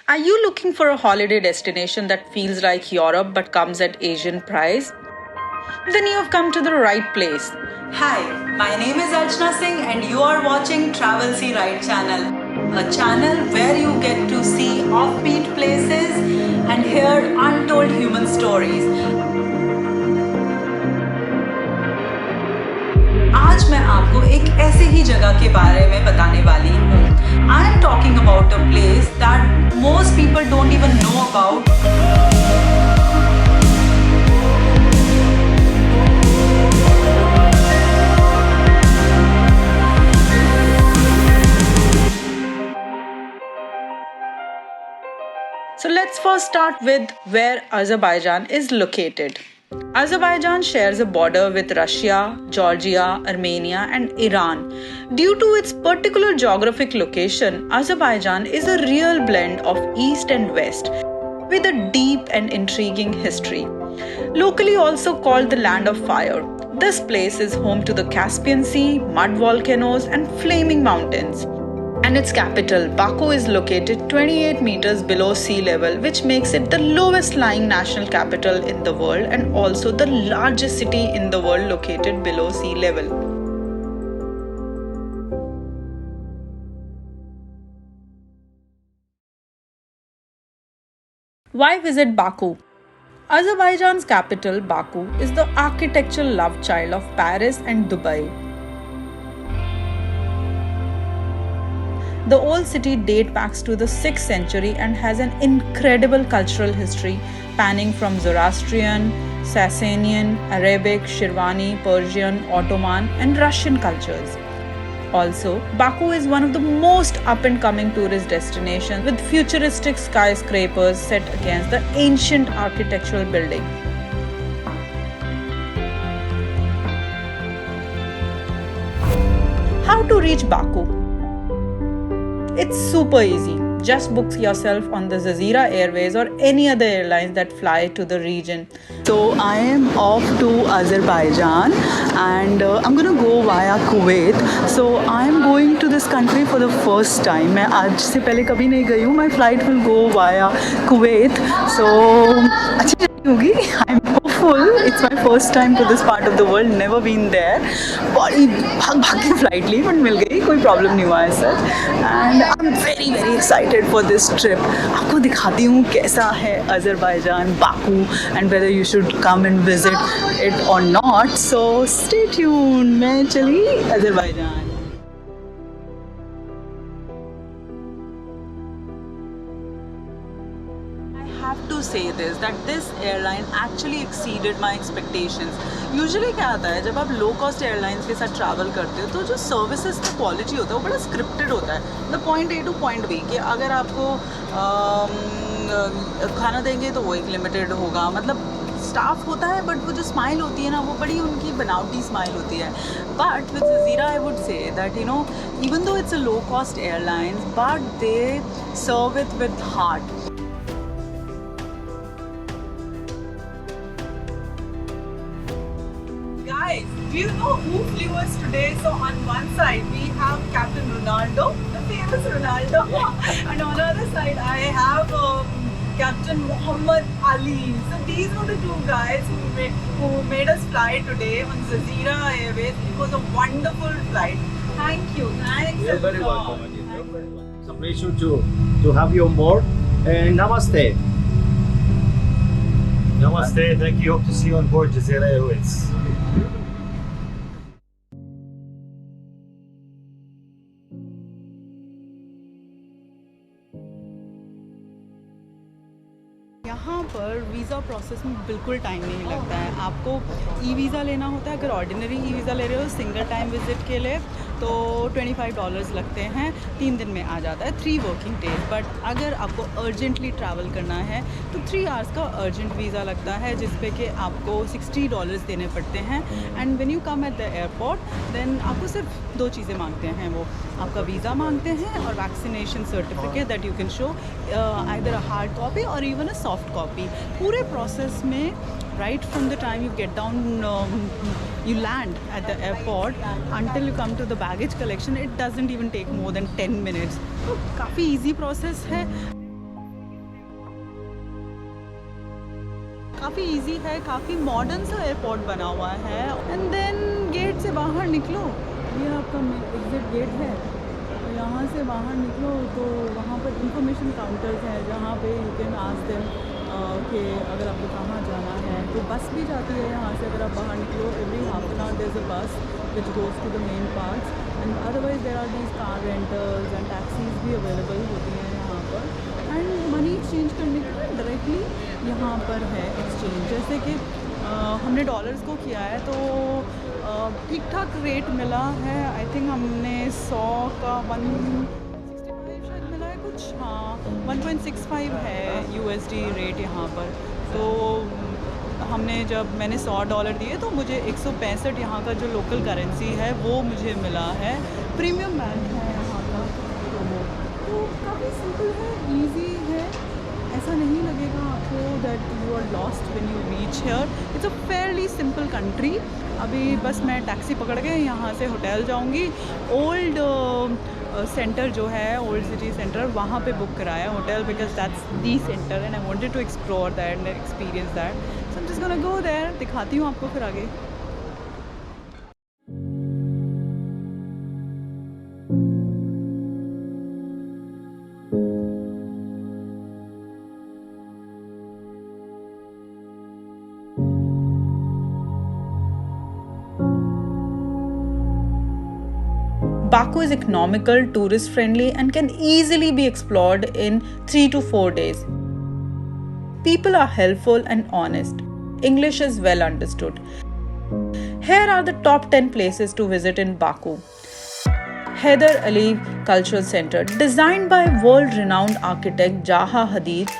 Are you looking for a holiday destination that feels like Europe but comes at Asian price? Then you have come to the right place. Hi, my name is Archana Singh and you are watching Travel See Right channel, a channel where you get to see offbeat places and hear untold human stories. आज मैं आपको एक ऐसे ही जगह के बारे में बताने वाली हूँ. I am talking about a place that most people don't even know about. So let's first start with where Azerbaijan is located. Azerbaijan shares a border with Russia, Georgia, Armenia, and Iran. Due to its particular geographic location, Azerbaijan is a real blend of East and West, with a deep and intriguing history. Locally also called the Land of Fire, this place is home to the Caspian Sea, mud volcanoes, and flaming mountains. And its capital, Baku, is located 28 meters below sea level, which makes it the lowest lying national capital in the world and also the largest city in the world located below sea level. Why visit Baku? Azerbaijan's capital, Baku, is the architectural love child of Paris and Dubai. The old city dates back to the 6th century and has an incredible cultural history spanning from Zoroastrian, Sasanian, Arabic, Shirvani, Persian, Ottoman, and Russian cultures. Also, Baku is one of the most up-and-coming tourist destinations with futuristic skyscrapers set against the ancient architectural building. How to reach Baku? It's super easy. Just book yourself on the Jazeera Airways or any other airlines that fly to the region. So I am off to Azerbaijan and I'm gonna go via Kuwait. So I am going to this country for the first time. मैं आज से पहले कभी नहीं गई हूँ. My flight will go via Kuwait. So अच्छी journey होगी. I'm hopeful. It's my first time to this part of the world. Never been there. बड़ी भाग के flight ली but मिल गई. कोई problem नहीं हुआ है sir. And I'm very very excited for this trip. आपको दिखाती हूँ कैसा है Azerbaijan, Baku, and whether you should come and visit it or not. So stay tuned. मैं चली Azerbaijan. I have to say this that this airline actually exceeded my expectations. Usually क्या आता है जब आप लो कॉस्ट एयरलाइंस के साथ travel करते हो तो जो सर्विसेज का क्वालिटी होता है वो बड़ा स्क्रिप्टेड होता है. The point A to point B कि अगर आपको खाना देंगे तो वो एक लिमिटेड होगा. मतलब स्टाफ होता है बट वो जो स्माइल होती है ना वो बड़ी उनकी बनावटी स्माइल होती है. But with Jazeera I would say that even though it's a low cost airline but they serve it with heart. Guys, do you know who flew us today? So on one side we have Captain Ronaldo, the famous Ronaldo, and on the other side I have Captain Muhammad Ali. So these were the two guys who made us fly today on Jazeera Airways. It was a wonderful flight. Thank you. Thanks. You're very welcome. It's a pleasure to have you on board. And namaste. Namaste, thank you. Hope to see you on board Jazeera Airways. यहाँ पर visa process में बिल्कुल time नहीं लगता है. आपको e visa लेना होता है. अगर ऑर्डिनरी ई वीज़ा ले रहे हो सिंगल टाइम विजिट के लिए तो $25 लगते हैं. 3 दिन में आ जाता है, 3 वर्किंग डेज. बट अगर आपको अर्जेंटली ट्रैवल करना है तो 3 आवर्स का अर्जेंट वीज़ा लगता है जिस पे कि आपको $60 देने पड़ते हैं. And when you come at the airport then आपको सिर्फ 2 चीज़ें मांगते हैं. वो आपका वीज़ा मांगते हैं और vaccination certificate that you can show either a hard copy और इवन अ सॉफ्ट कॉपी. पूरे प्रोसेस में right from the time you get down, you land at the airport until you come to the baggage collection, it doesn't even take more than 10 minutes. तो काफ़ी easy process है. काफ़ी easy है, काफ़ी modern सा airport बना हुआ है। एंड देन गेट से बाहर निकलो, ये आपका एग्जिट गेट है, तो यहाँ से बाहर निकलो तो वहाँ पर इंफॉर्मेशन काउंटर्स हैं जहाँ पे यू कैन आस्क देम कि अगर आपको कहाँ जाना है। तो बस भी जाती है यहाँ से, अगर आप बाहर निकलो every half an hour there is a bus which goes to the main parts, and otherwise there are these car rentals and taxis भी अवेलेबल होती हैं यहाँ पर। एंड मनी एक्सचेंज करने के लिए डायरेक्टली यहाँ पर है एक्सचेंज, जैसे कि हमने डॉलर्स को किया है तो ठीक ठाक रेट मिला है। आई थिंक हमने 100 का 165 शायद मिला है कुछ, हाँ 1.65 है USD रेट यहाँ पर। तो मैंने $100 दिए तो मुझे 165 यहाँ का जो लोकल करेंसी है वो मुझे मिला है। प्रीमियम बैंक है यहाँ का, तो काफ़ी सिंपल है, इजी है, ऐसा नहीं लगेगा आपको that you are lost when you reach here. It's a fairly simple country. अभी बस मैं टैक्सी पकड़ के यहाँ से होटल जाऊँगी। ओल्ड सेंटर जो है, ओल्ड सिटी सेंटर, वहाँ पे बुक कराया hotel, because that's the centre and I wanted to explore that and experience that. So I am just gonna go there, दिखाती हूँ आपको फिर आगे। Baku is economical, tourist friendly, and can easily be explored in 3 to 4 days. People are helpful and honest. English is well understood. Here are the top 10 places to visit in Baku. Haider Aliyev Cultural Center, designed by world-renowned architect Zaha Hadid.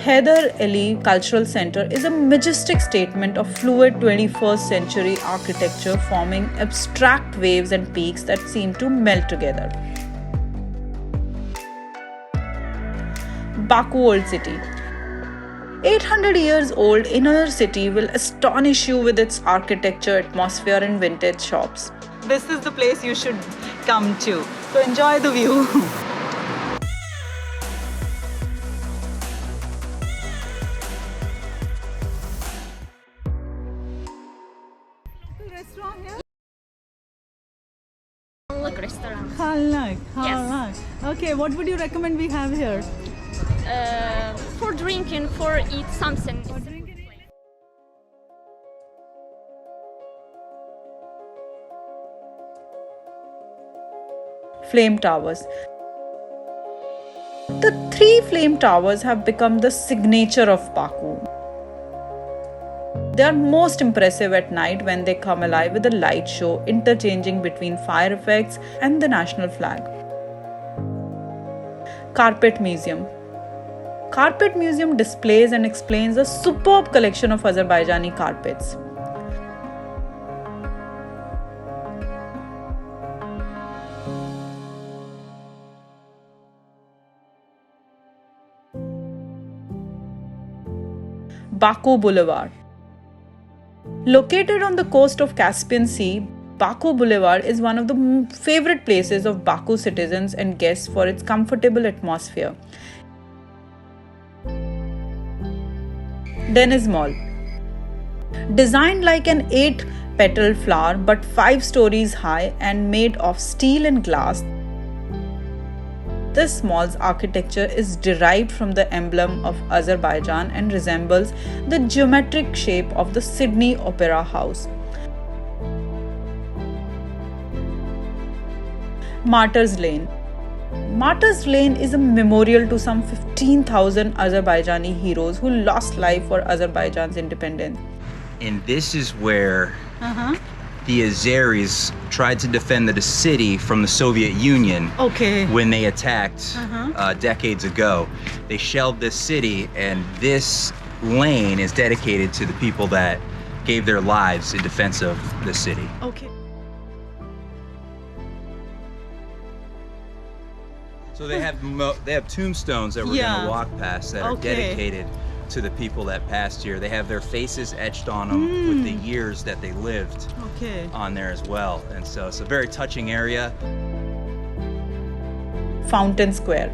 Haider Aliyev Cultural Center is a majestic statement of fluid 21st century architecture, forming abstract waves and peaks that seem to melt together. Baku Old City. 800 years old inner city will astonish you with its architecture, atmosphere and vintage shops. This is the place you should come to. So enjoy the view. Restaurant. Halak. Okay, what would you recommend we have here? For drinking, for eat something. Flame Towers. The 3 flame towers have become the signature of Baku. They are most impressive at night when they come alive with a light show interchanging between fire effects and the national flag. Carpet Museum. Carpet Museum displays and explains a superb collection of Azerbaijani carpets. Baku Boulevard. Located on the coast of Caspian Sea, Baku Boulevard is one of the favorite places of Baku citizens and guests for its comfortable atmosphere. Deniz Mall. Designed like an 8-petal flower but 5 stories high and made of steel and glass, this mall's architecture is derived from the emblem of Azerbaijan and resembles the geometric shape of the Sydney Opera House. Martyrs Lane. Martyrs Lane is a memorial to some 15,000 Azerbaijani heroes who lost life for Azerbaijan's independence. And this is where the Azeris tried to defend the city from the Soviet Union when they attacked decades ago. They shelled this city, and this lane is dedicated to the people that gave their lives in defense of the city. Okay. So they have tombstones that we're going to walk past that are dedicated to the people that passed here. They have their faces etched on them with the years that they lived on there as well. And so it's a very touching area. Fountain Square.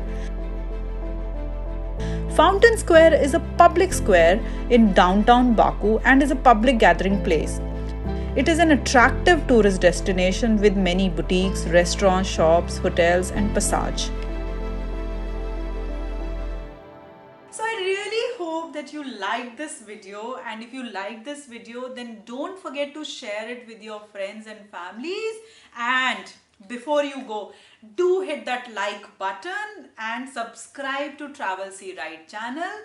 Fountain Square is a public square in downtown Baku and is a public gathering place. It is an attractive tourist destination with many boutiques, restaurants, shops, hotels, and passage. So I really hope that you liked this video, and if you like this video, then don't forget to share it with your friends and families. And before you go, do hit that like button and subscribe to Travel See Right channel.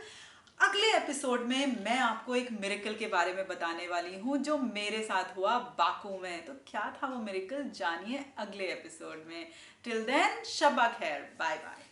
अगले episode में मैं आपको एक miracle के बारे में बताने वाली हूँ जो मेरे साथ हुआ बाकू में। तो क्या था वो मिरेकल, जानिए अगले एपिसोड में। टिल देन शब्बा खैर, बाय बाय।